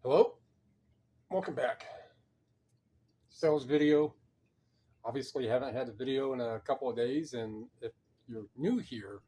Hello, welcome back. Sales video. Obviously, haven't had a video in a couple of days, and if you're new here,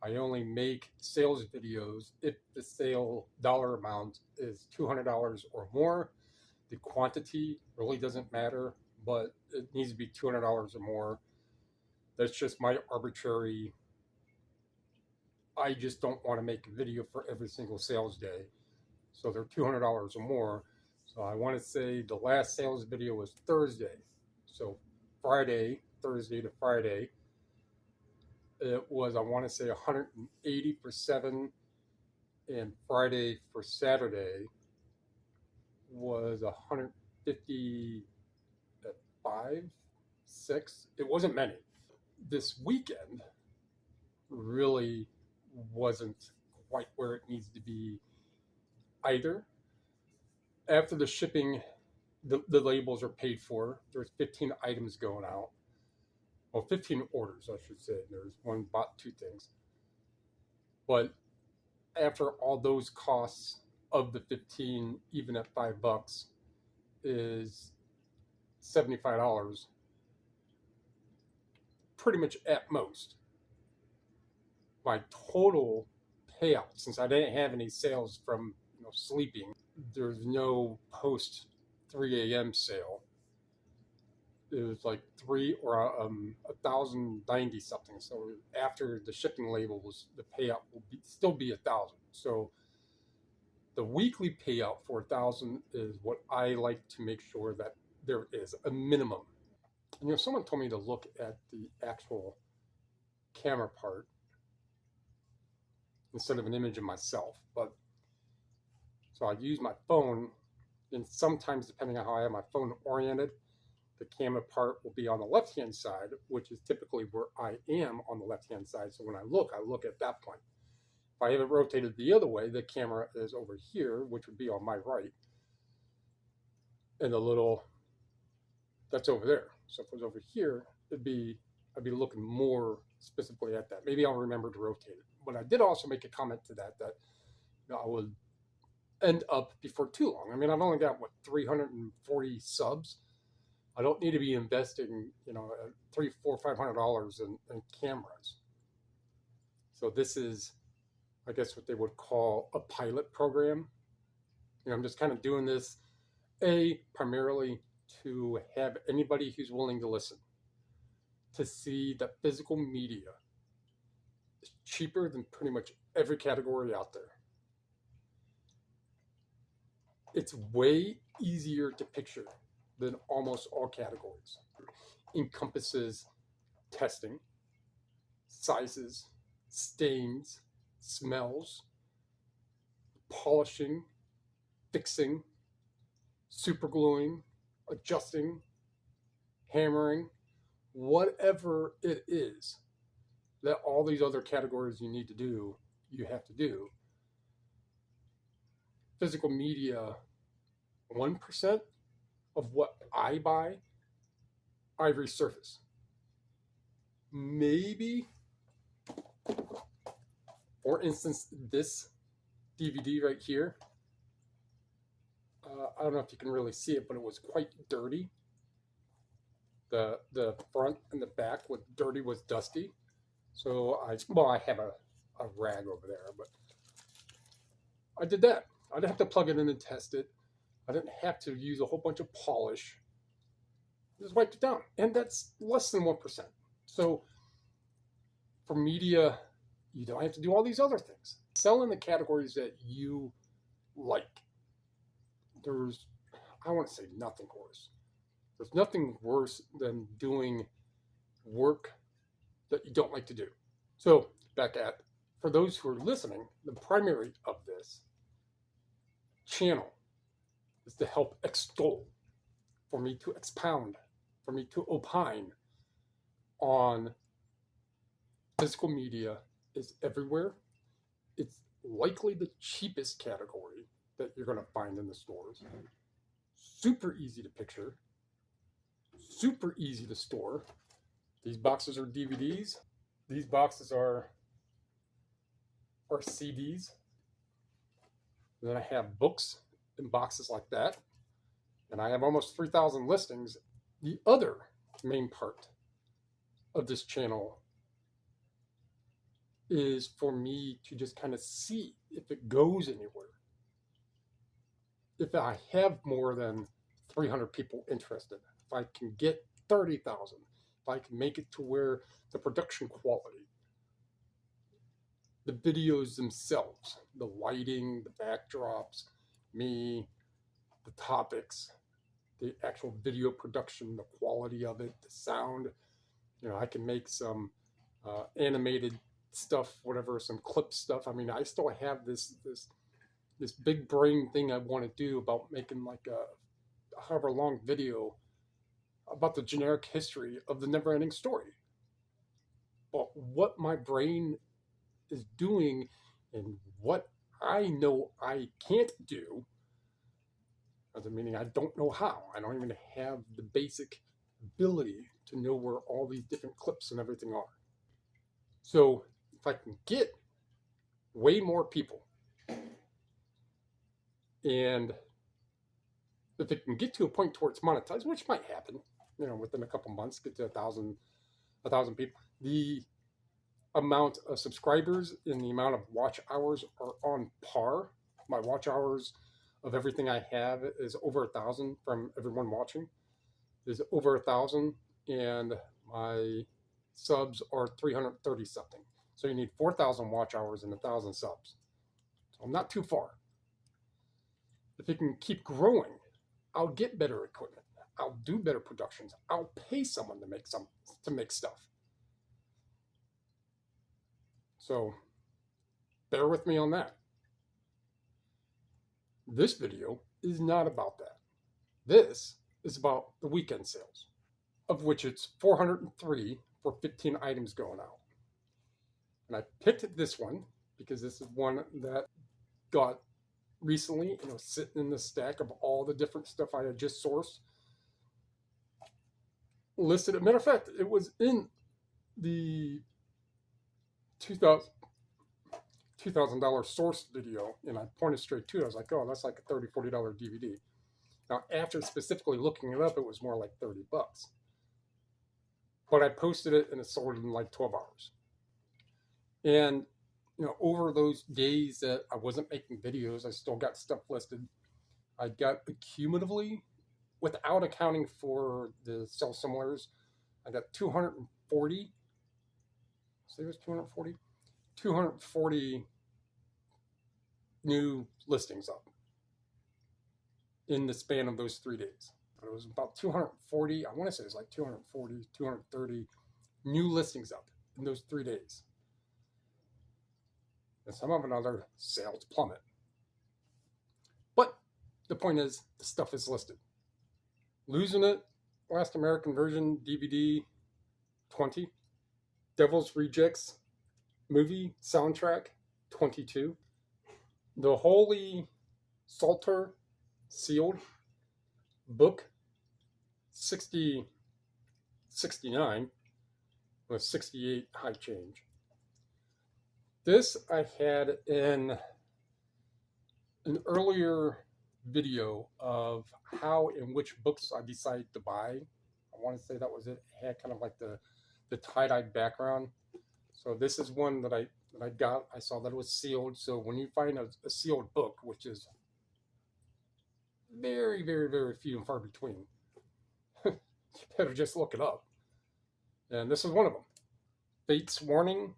I only make sales videos if the sale dollar amount is $200 or more. The quantity really doesn't matter, but it needs to be $200 or more. That's just my arbitrary. I just don't want to make a video for every single sales day. So they're $200 or more. So I want to say the last sales video was Thursday. So Friday, Thursday to Friday, it was, I want to say 180 for 7, and Friday for Saturday was 150 at 5, 6. It wasn't many. This weekend really wasn't quite where it needs to be either. After the shipping, the labels are paid for. There's 15 items going out. Well, 15 orders, I should say. There's one bought 2 things. But after all those costs of the 15, even at $5, is $75, pretty much at most. My total payout, since I didn't have any sales from sleeping, there's no post 3 a.m. sale. It was like 1,090 something. So after the shipping labels, the payout will still be 1,000. So the weekly payout for 1,000 is what I like to make sure that there is a minimum. And someone told me to look at the actual camera part instead of an image of myself. But so I use my phone, and sometimes depending on how I have my phone oriented, the camera part will be on the left-hand side, which is typically where I am on the left-hand side. So when I look at that point. If I have it rotated the other way, the camera is over here, which would be on my right. And the little, that's over there. So if it was over here, I'd be looking more specifically at that. Maybe I'll remember to rotate it. But I did also make a comment to that I would end up before too long. I mean, I've only got, 340 subs. I don't need to be investing, $300, $400, $500 in cameras. So this is, I guess, what they would call a pilot program. I'm just kind of doing this, primarily to have anybody who's willing to listen, to see that physical media is cheaper than pretty much every category out there. It's way easier to picture than almost all categories. Encompasses testing, sizes, stains, smells, polishing, fixing, supergluing, adjusting, hammering, whatever it is that all these other categories you need to do, you have to do. Physical media, 1% of what I buy, I resurface. Maybe, for instance, this DVD right here, I don't know if you can really see it, but it was quite dirty. The front and the back was dirty, was dusty. So I have a rag over there, but I did that. I didn't have to plug it in and test it. I didn't have to use a whole bunch of polish. Just wiped it down. And that's less than 1%. So for media, you don't have to do all these other things. Sell in the categories that you like. There's, I want to say, nothing worse. There's nothing worse than doing work that you don't like to do. So for those who are listening, the primary of this channel is to help extol, for me to expound, for me to opine on physical media is everywhere. It's likely the cheapest category that you're going to find in the stores. Super easy to picture, super easy to store. These boxes are DVDs. These boxes are CDs. And then I have books in boxes like that, and I have almost 3,000 listings. The other main part of this channel is for me to just kind of see if it goes anywhere. If I have more than 300 people interested, if I can get 30,000, if I can make it to where the production quality, the videos themselves, the lighting, the backdrops, me, the topics, the actual video production, the quality of it, the sound, I can make some animated stuff, whatever, some clip stuff. I mean, I still have this big brain thing I want to do about making like a however long video about the generic history of the never-ending story. But what my brain is doing and what I know I can't do, doesn't mean I don't know how. I don't even have the basic ability to know where all these different clips and everything are. So if I can get way more people, and if it can get to a point where it's monetized, which might happen, within a couple months, get to 1,000 people, the amount of subscribers and the amount of watch hours are on par. My watch hours of everything I have is over 1,000 from everyone watching, is over 1,000, and my subs are 330 something. So you need 4,000 watch hours and 1,000 subs. So I'm not too far. If it can keep growing, I'll get better equipment. I'll do better productions. I'll pay someone to make stuff. So bear with me on that. This video is not about that. This is about the weekend sales, of which it's 403 for 15 items going out. And I picked this one because this is one that got recently, sitting in the stack of all the different stuff I had just sourced. Listed. As a matter of fact, it was in the $2,000 source video, and I pointed straight to it. I was like, oh, that's like a $30, $40 DVD. Now, after specifically looking it up, it was more like $30. But I posted it and it sold in like 12 hours. And, over those days that I wasn't making videos, I still got stuff listed. I got cumulatively, without accounting for the sell similars, I got 240. Say it was 240? 240 new listings up in the span of those 3 days. It was about 240, I want to say it was like 240, 230 new listings up in those 3 days. And some of another sales plummet. But the point is, the stuff is listed. Losing It, Last American Version, DVD, 20. Devil's Rejects, movie soundtrack, 22. The Holy Psalter, sealed, book, 69, with 68 high change. This I had in an earlier video of how and which books I decided to buy. I want to say that was it. It had kind of like the tie-dye background. So this is one that I got. I saw that it was sealed. So when you find a sealed book, which is very, very, very few and far between, you better just look it up. And this is one of them. Fate's Warning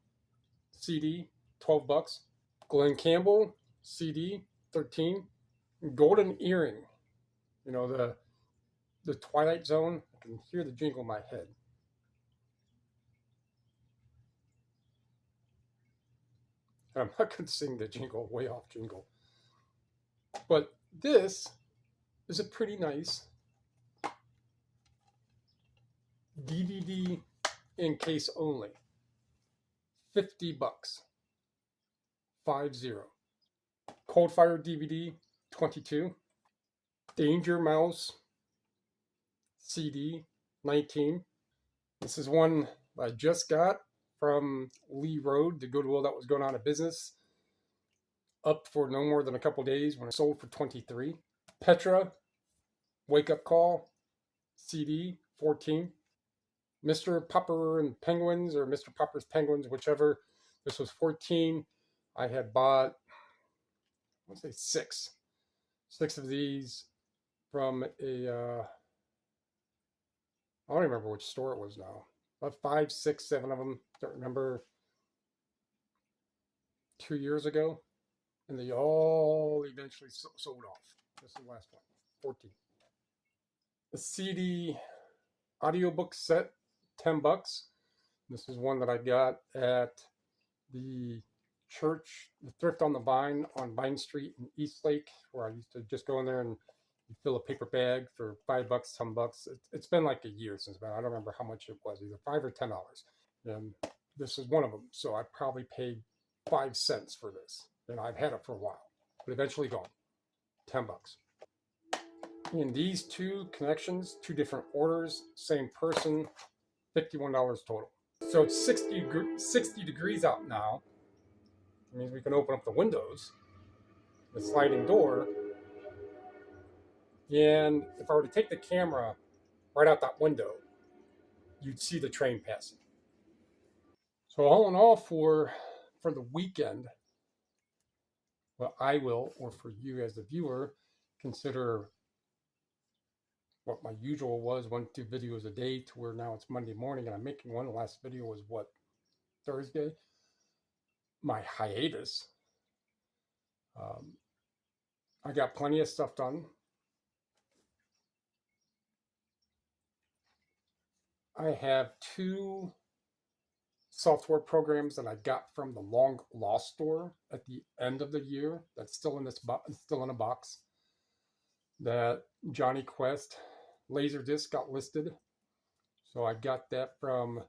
CD, $12. Glenn Campbell CD, 13. Golden Earring, the Twilight Zone. I can hear the jingle in my head. And I'm not going to sing the jingle, way off jingle. But this is a pretty nice DVD in case only. $50. 50. Coldfire DVD, 22. Danger Mouse CD, 19. This is one I just got from Lee Road, the Goodwill that was going out of business. Up for no more than a couple days when it sold for 23. Petra, Wake Up Call, CD, 14. Mr. Popper and Penguins, or Mr. Popper's Penguins, whichever. This was 14. I had bought, I want to say six of these from a, I don't remember which store it was now. About 5, 6, 7 of them. Don't remember. 2 years ago, and they all eventually sold off. This is the last one, 14. The CD audiobook set, $10. This is one that I got at the church, the Thrift on the Vine on Vine Street in Eastlake, where I used to just go in there and fill a paper bag for $5, $10. It's been like a year since then. I don't remember how much it was, either $5 or $10. And this is one of them. So I probably paid 5 cents for this, and I've had it for a while, but eventually gone. $10. In these two connections, 2 different orders, same person, $51 total. So it's 60 degrees out now. It means we can open up the windows, the sliding door, and if I were to take the camera right out that window, you'd see the train passing. So all in all, for the weekend, what I will, or for you as the viewer, consider what my usual was, 1-2 videos a day, to where now it's Monday morning and I'm making one. The last video was what, Thursday? My hiatus. I got plenty of stuff done. I have 2 software programs that I got from the long lost store at the end of the year. That's still in this still in a box. That Johnny Quest Laserdisc got listed, so I got that from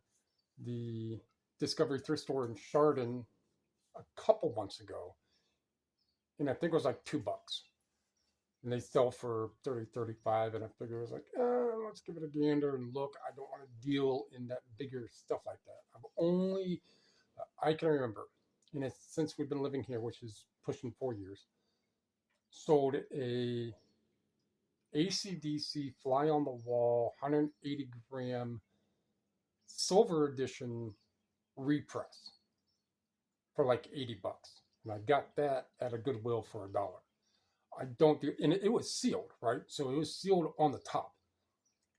the Discovery Thrift Store in Chardon a couple months ago, and I think it was like $2, and they sell for 30, 35, and I figured it was like, let's give it a gander and look. I don't want to deal in that bigger stuff like that. I can remember, and it's since we've been living here, which is pushing 4 years, sold a AC/DC fly on the wall 180 gram silver edition repress for like $80, and I got that at a Goodwill for $1. I don't do, and it was sealed, right? So it was sealed on the top.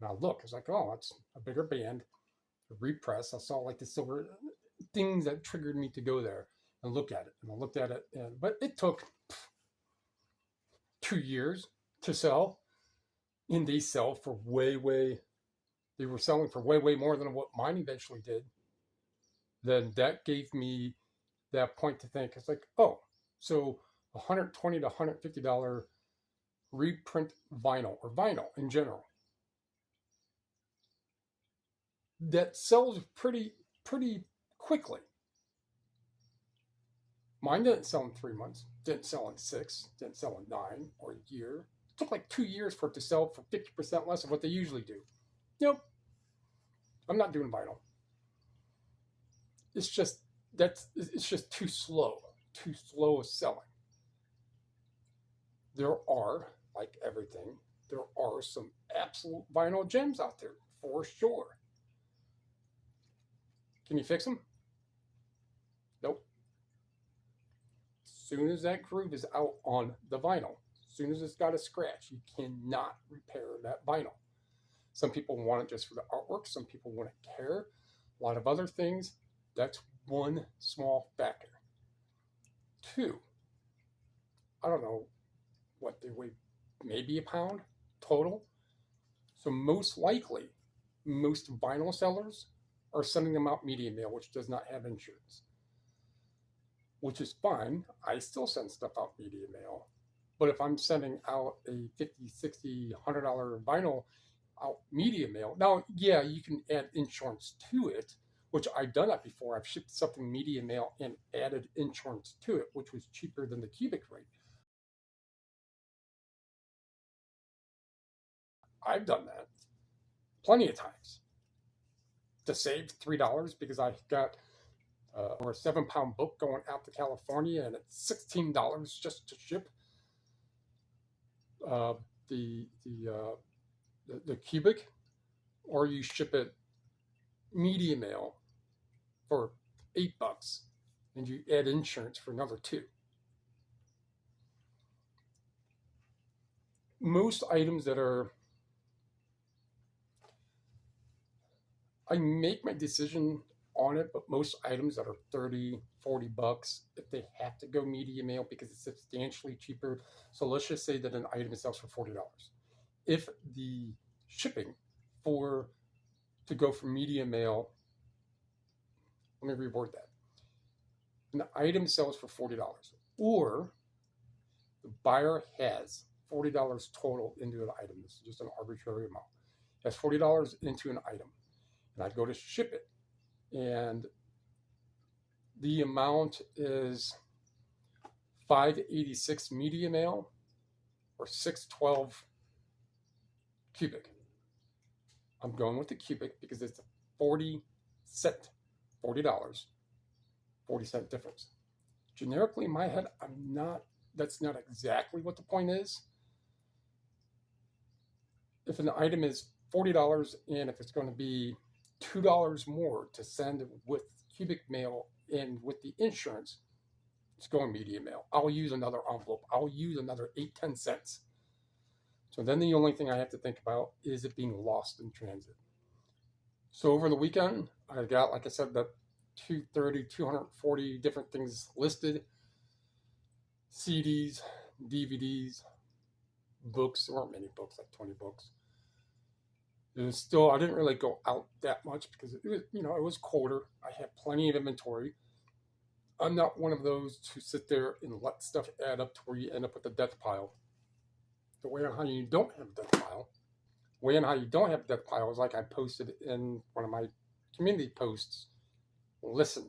Now look, it's like, oh, that's a bigger band, a repress. I saw like the silver things that triggered me to go there and look at it. And I looked at it, but it took 2 years to sell, and they sell for they were selling for way more than what mine eventually did. Then that gave me that point to think. It's like, oh, so $120 to $150 reprint vinyl, or vinyl in general, that sells pretty quickly. Mine didn't sell in 3 months, didn't sell in 6, didn't sell in 9 or a year. It took like 2 years for it to sell for 50% less of what they usually do. Nope, I'm not doing vinyl. It's just too slow selling. There are, like everything, there are some absolute vinyl gems out there, for sure. Can you fix them? Nope. As soon as that groove is out on the vinyl, as soon as it's got a scratch, you cannot repair that vinyl. Some people want it just for the artwork. Some people want to care. A lot of other things. That's one small factor. 2, I don't know what they weigh, maybe a pound total. So most likely, most vinyl sellers are sending them out media mail, which does not have insurance, which is fine. I still send stuff out media mail. But if I'm sending out a $50, $60, $100 vinyl out media mail, now, yeah, you can add insurance to it, which I've done that before. I've shipped something media mail and added insurance to it, which was cheaper than the cubic rate. I've done that plenty of times to save $3, because I got a 7-pound book going out to California, and it's $16 just to ship. uh, the cubic, or you ship it media mail for $8, and you add insurance for another $2. Most items that are, I make my decision on it, but most items that are $30-$40, if they have to go media mail because it's substantially cheaper. So let's just say that an item sells for $40. If the shipping to go from media mail, let me reword that. An item sells for $40, or the buyer has $40 total into an item. This is just an arbitrary amount. Has $40 into an item, and I'd go to ship it, and the amount is $5.86 media mail or $6.12 cubic. I'm going with the cubic because it's a 40 cent, $40, 40-cent difference. Generically, in my head, that's not exactly what the point is. If an item is $40 and if it's going to be $2 more to send with cubic mail and with the insurance, it's going media mail. I'll use another envelope. I'll use another 8-10 cents. So then the only thing I have to think about is it being lost in transit. So over the weekend, I got, like I said, that 240 different things listed. CDs, DVDs, books. There weren't many books, like 20 books. It was still, I didn't really go out that much because it was, it was colder. I had plenty of inventory. I'm not one of those who sit there and let stuff add up to where you end up with a death pile. The way on how you don't have a death pile. The way on how you don't have a death pile is like I posted in one of my community posts. List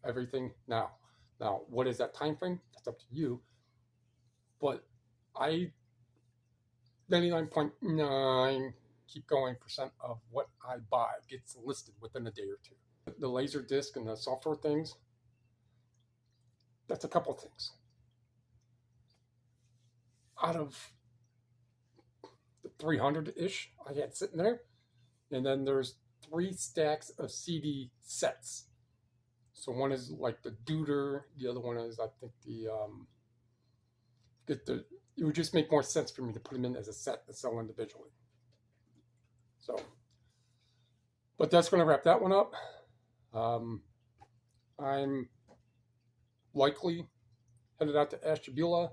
everything now. Now, what is that time frame? That's up to you. But 99.9 keep going percent of what I buy gets listed within a day or two. The laser disc and the software things, that's a couple things. Out of the 300-ish I had sitting there, and then there's 3 stacks of CD sets. So one is like the Duder, the other one is, I think, it would just make more sense for me to put them in as a set and sell individually. So, but that's going to wrap that one up. I'm likely headed out to Ashtabula.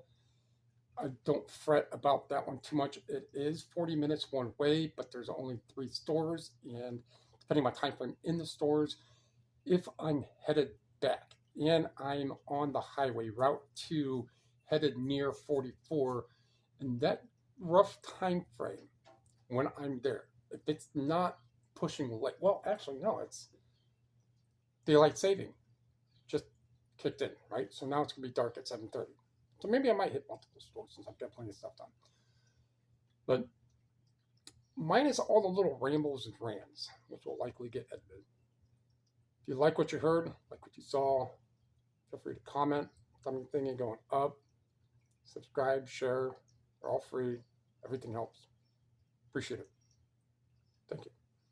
I don't fret about that one too much. It is 40 minutes one way, but there's only 3 stores, and depending on my time frame in the stores, if I'm headed back and I'm on the highway route 2 headed near 44, in that rough time frame when I'm there, if it's not pushing late, well, actually, no, it's daylight saving just kicked in, right? So now it's going to be dark at 7:30. So maybe I might hit multiple stores since I've got plenty of stuff done. But minus all the little rambles and rants, which will likely get edited. If you like what you heard, like what you saw, feel free to comment. Thumb thingy going up. Subscribe, share. They're all free. Everything helps. Appreciate it. Thank you.